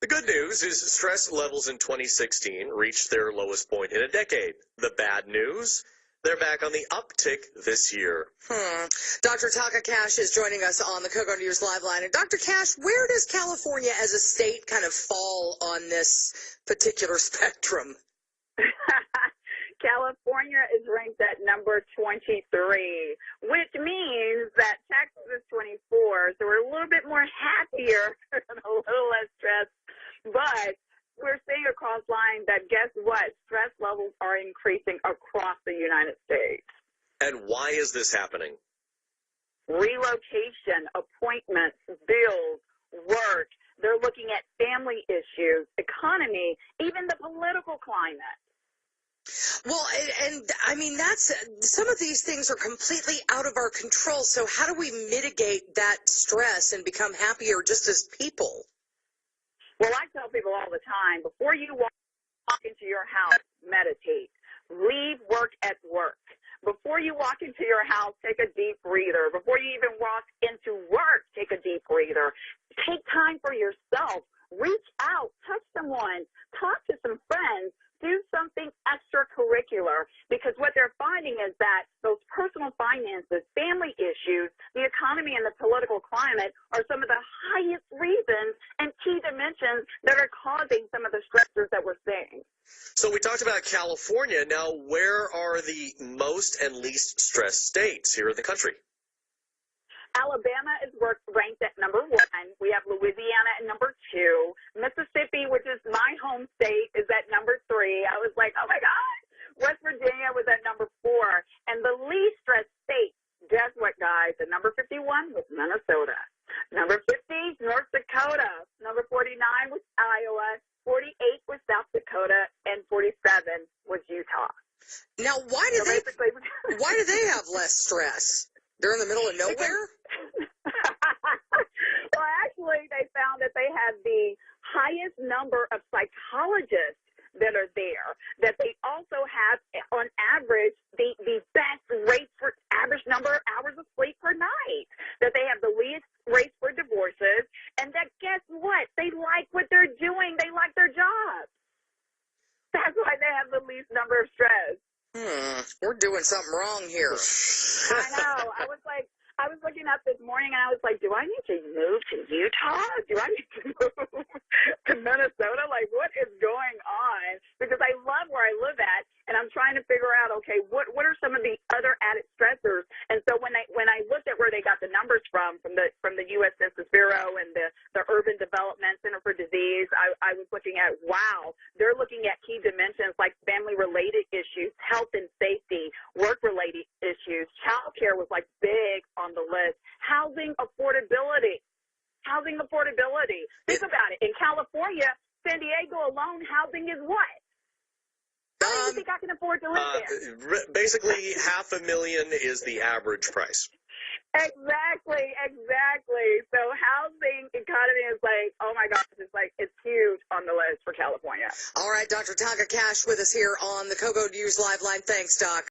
The good news is stress levels in 2016 reached their lowest point in a decade. The bad news, they're back on the uptick this year. Dr. Taaka Cash is joining us on the Cocoa News Live Line. And Dr. Cash, where does California as a state kind of fall on this particular spectrum? California is ranked at number 23, which means that Texas is 24, so we're a little bit more happier and a little less stressed. But we're seeing across line that, guess what, stress levels are increasing across the United States. And why is this happening? Relocation, appointments, bills, work. They're looking at family issues, economy, even the political climate. Well, and I mean, some of these things are completely out of our control. So how do we mitigate that stress and become happier just as people? Well, I tell people all the time, before you walk into your house, meditate. Leave work at work. Before you walk into your house, take a deep breather. Before you even walk into work, take a deep breather. Take time for yourself. Reach out. Touch someone. Talk to some friends. Do something extracurricular, because what they're finding is that those personal finances, family issues, the economy, and the political climate are some of the highest reasons and key dimensions that are causing some of the stressors that we're seeing. So we talked about California. Now, where are the most and least stressed states here in the country? Alabama is ranked at number 1. We have Louisiana at number 2. Mississippi, which is my home state, is at number 3. I was like, oh my God. West Virginia was at number 4. And the least stressed state, guess what, guys? At number 51 was Minnesota. Number 50, North Dakota. Number 49 was Iowa. 48 was South Dakota. And 47 was Utah. Now, why do they have less stress? They're in the middle of nowhere? Well, actually, they found that they had the highest number of psychologists that are there, that they also have, on average, the best rates for average number of hours of sleep per night, that they have the least rates for divorces, and that, guess what? They like what they're doing. They like their jobs. That's why they have the least number of stress. We're doing something wrong here. I know. I was looking up this morning, and I was like, do I need to move to Utah? Do I need to move to Minnesota? Like, what is going on? Because I love where I live at, and I'm trying to figure out, okay, what are some of the other added stressors? And so when I looked at where they got the numbers from the U.S. Census Bureau and the Urban Development Center for Disease, I was looking at, wow, they're looking at key dimensions like family-related issues, health and safety, work-related issues. Child care was like big on the list. Housing affordability. Think about it. In California, San Diego alone, housing is what? How do you think I can afford to live there? Basically, $500,000 is the average price. Exactly. So housing economy is like, oh my gosh, it's huge on the list for California. All right, Dr. Taaka Cash with us here on the Cocoa News Live Line. Thanks, Doc.